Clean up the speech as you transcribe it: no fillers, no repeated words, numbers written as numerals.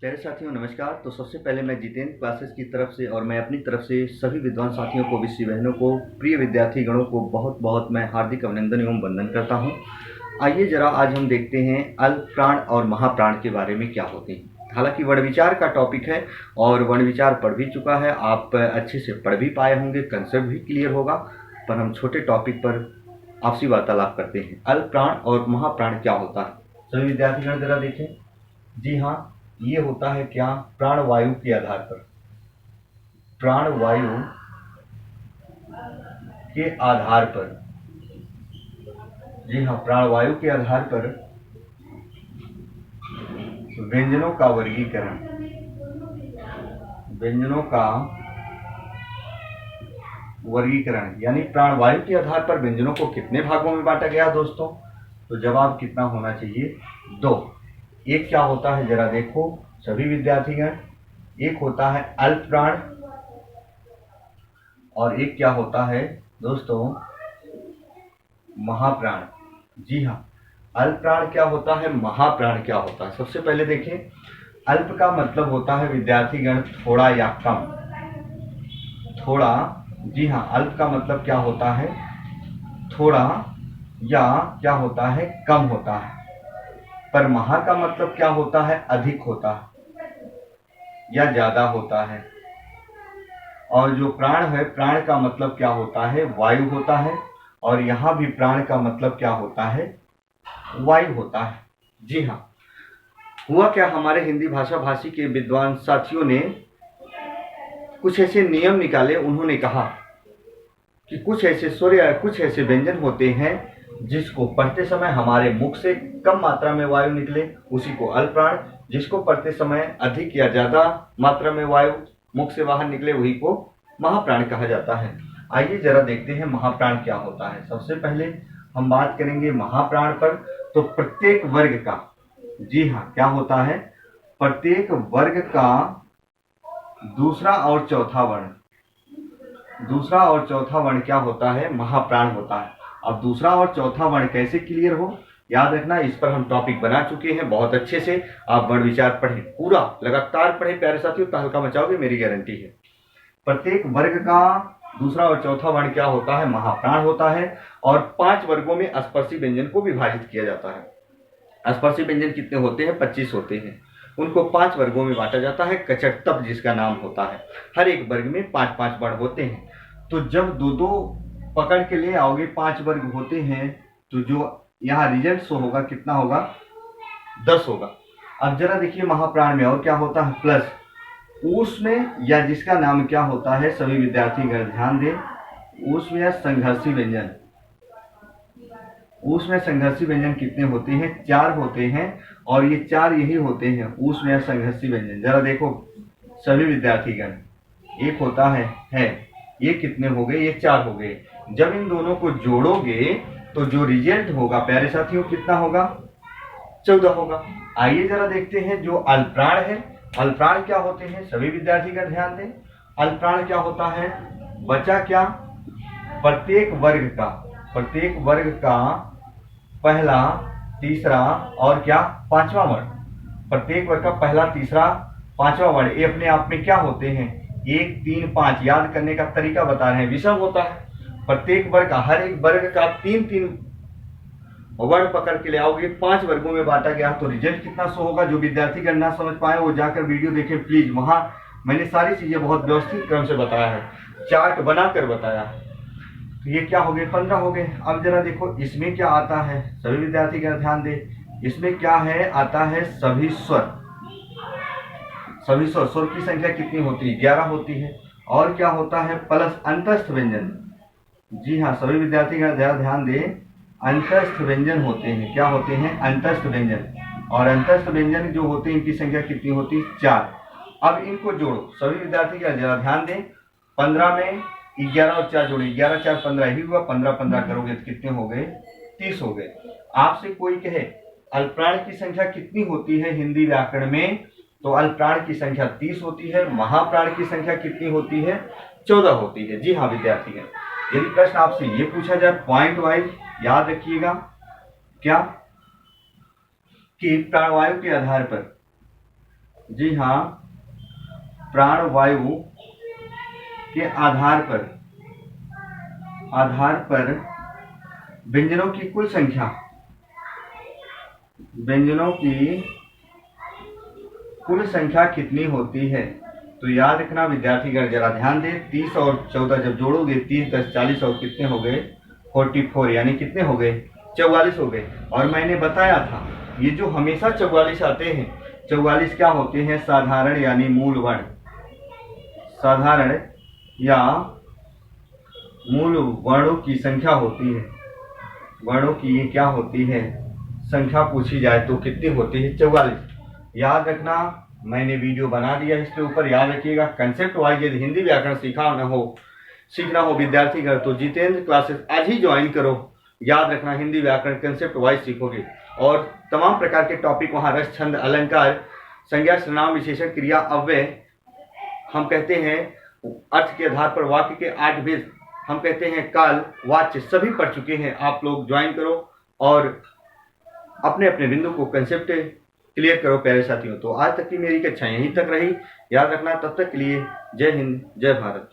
प्यारे साथियों नमस्कार। तो सबसे पहले मैं जितेंद्र क्लासेस की तरफ से और मैं अपनी तरफ से सभी विद्वान साथियों को, विषय बहनों को, प्रिय विद्यार्थी गणों को बहुत बहुत मैं हार्दिक अभिनंदन एवं वंदन करता हूं। आइए जरा आज हम देखते हैं अल्प प्राण और महाप्राण के बारे में क्या होते हैं। हालांकि वर्ण विचार का टॉपिक है और वर्ण विचार पढ़ भी चुका है, आप अच्छे से पढ़ भी पाए होंगे, कंसेप्ट भी क्लियर होगा। पर हम छोटे टॉपिक पर आपसी वार्तालाप करते हैं। अल्प प्राण और महाप्राण क्या होता है, सभी विद्यार्थीगण जरा देखें। जी हाँ, ये होता है क्या, प्राणवायु के आधार पर, प्राणवायु के आधार पर, जी हाँ, प्राणवायु के आधार पर व्यंजनों का वर्गीकरण, व्यंजनों का वर्गीकरण यानी प्राणवायु के आधार पर व्यंजनों को कितने भागों में बांटा गया दोस्तों? तो जवाब कितना होना चाहिए? 2। एक क्या होता है जरा देखो सभी विद्यार्थीगण, एक होता है अल्प प्राण और एक क्या होता है दोस्तों, महाप्राण। जी हाँ, अल्प प्राण क्या होता है, महाप्राण क्या होता है। सबसे पहले देखें, अल्प का मतलब होता है विद्यार्थीगण थोड़ा या कम, थोड़ा। जी हाँ, अल्प का मतलब क्या होता है, थोड़ा या क्या होता है, कम होता है। पर महा का मतलब क्या होता है, अधिक होता है या ज्यादा होता है। और जो प्राण है, प्राण का मतलब क्या होता है, वायु होता है। और यहां भी प्राण का मतलब क्या होता है, वायु होता है। जी हाँ, हुआ क्या, हमारे हिंदी भाषा भाषी के विद्वान साथियों ने कुछ ऐसे नियम निकाले। उन्होंने कहा कि कुछ ऐसे स्वर या कुछ ऐसे व्यंजन होते हैं जिसको पढ़ते समय हमारे मुख से कम मात्रा में वायु निकले, उसी को अल्प प्राण। जिसको पढ़ते समय अधिक या ज्यादा मात्रा में वायु मुख से बाहर निकले, वही को महाप्राण कहा जाता है। आइए जरा देखते हैं महाप्राण क्या होता है। सबसे पहले हम बात करेंगे महाप्राण पर। तो प्रत्येक वर्ग का, जी हाँ, क्या होता है, प्रत्येक वर्ग का दूसरा और चौथा वर्ण, दूसरा और चौथा वर्ण क्या होता है, महाप्राण होता है। अब दूसरा और चौथा वर्ण कैसे क्लियर हो, याद रखना, इस पर हम टॉपिक बना चुके हैं बहुत अच्छे से। आप वर्ण विचार पढ़ें, पूरा लगातार पढ़ें प्यारे साथियों, तहलका मचाओगे, मेरी गारंटी है। प्रत्येक वर्ग का दूसरा और चौथा वर्ण क्या होता है, महाप्राण होता है। और 5 वर्गों में स्पर्शी व्यंजन को विभाजित किया जाता है। स्पर्शी व्यंजन कितने होते हैं, 25 होते हैं। उनको 5 वर्गों में बांटा जाता है, कचटतप जिसका नाम होता है। हर एक वर्ग में 5-5 वर्ण होते हैं। तो जब दो दो पकड़ के ले आओगे, 5 वर्ग होते हैं, तो जो यहाँ रिजल्ट शो होगा कितना होगा, 10 होगा। अब जरा देखिए महाप्राण में और क्या होता है, प्लस ऊष्म या जिसका नाम क्या होता है, सभी विद्यार्थीगण ध्यान दें, ऊष्म या संघर्षी व्यंजन। ऊष्म संघर्षी व्यंजन कितने होते हैं, 4 होते हैं। और ये 4 यही होते हैं ऊष्म या संघर्षी व्यंजन। जरा देखो सभी विद्यार्थीगण, एक होता है ये कितने हो गए, ये 4 हो गए। जब इन दोनों को जोड़ोगे तो जो रिजल्ट होगा प्यारे साथियों कितना होगा, 14 होगा। आइए जरा देखते हैं जो अल्पप्राण है। अल्पप्राण क्या होते हैं, सभी विद्यार्थीगण ध्यान दें। अल्पप्राण क्या होता है, बचा क्या, प्रत्येक वर्ग का पहला, तीसरा और क्या, पांचवा वर्ण। प्रत्येक वर्ग का पहला, तीसरा, पांचवा वर्ण, ये अपने आप में क्या होते हैं, 1, 3, 5। याद करने का तरीका बता रहे हैं, विषम होता है। प्रत्येक वर्ग का, हर एक वर्ग का 3-3 वर्ण पकड़ के ले आओगे, 5 वर्गों में बांटा गया, तो रिजल्ट कितना शो होगा। जो विद्यार्थीगण ना समझ पाए वो जाकर वीडियो देखें प्लीज, वहां मैंने सारी चीजें बहुत व्यवस्थित क्रम से बताया है, चार्ट बनाकर बताया है। तो ये क्या हो गए, 15 हो गए। अब जरा देखो इसमें क्या आता है, सभी विद्यार्थीगण ध्यान दे, इसमें क्या है, आता है सभी स्वर। सभी स्वर की संख्या कितनी होती है, 11 होती है। और क्या होता है, प्लस अंतस्थ व्यंजन। जी हाँ, सभी विद्यार्थीगण जरा ध्यान दे, अंतस्थ व्यंजन होते हैं, क्या होते हैं, अंतस्थ व्यंजन। और अंतस्थ व्यंजन जो होते हैं इनकी संख्या कितनी होती है, 4। अब इनको जोड़ो, सभी विद्यार्थी जरा ध्यान दें, 15 में 11 और 4 जोड़े, 11 4 15 ही हुआ, 15 करोगे तो कितने हो गए, 30 हो गए। आपसे कोई कहे अल्पप्राण की संख्या कितनी होती है हिंदी व्याकरण में, तो अल्पप्राण की संख्या 30 होती है। महाप्राण की संख्या कितनी होती है, 14 होती है। जी हाँ विद्यार्थीगण, यदि प्रश्न आपसे ये पूछा जाए पॉइंट वाइज, याद रखिएगा क्या, कि प्राणवायु के आधार पर जी हाँ, प्राणवायु के आधार पर व्यंजनों की कुल संख्या, व्यंजनों की कुल संख्या कितनी होती है? तो याद रखना विद्यार्थीगण, जरा ध्यान दें, 30 और 14 जब जोड़ोगे 30 10 40 और कितने हो गए 44, यानी कितने हो गए 44 हो गए। और मैंने बताया था ये जो हमेशा 44 आते हैं, 44 क्या होते हैं? साधारण यानी मूल वर्ण, साधारण या मूल वर्णों की संख्या होती है। वर्णों की ये क्या होती है? संख्या पूछी जाए तो कितनी होती है? 44। याद रखना, मैंने वीडियो बना दिया इसके ऊपर, याद रखिएगा। कंसेप्ट वाइज यदि हिंदी व्याकरण सीखना हो विद्यार्थीगण तो जितेंद्र क्लासेस आज ही ज्वाइन करो। याद रखना, हिंदी व्याकरण कंसेप्ट वाइज सीखोगे और तमाम प्रकार के टॉपिक वहाँ रस, छंद, अलंकार, संज्ञा, सर्वनाम, विशेषण, क्रिया, अव्यय, हम कहते हैं अर्थ के आधार पर वाक्य के 8 भेद, हम कहते हैं काल, वाच्य, सभी पढ़ चुके हैं। आप लोग ज्वाइन करो और अपने अपने बिंदु को कंसेप्ट क्लियर करो प्यारे साथियों। तो आज तक की मेरी कक्षा यहीं तक रही। याद रखना, तब तक के लिए जय हिंद, जय भारत।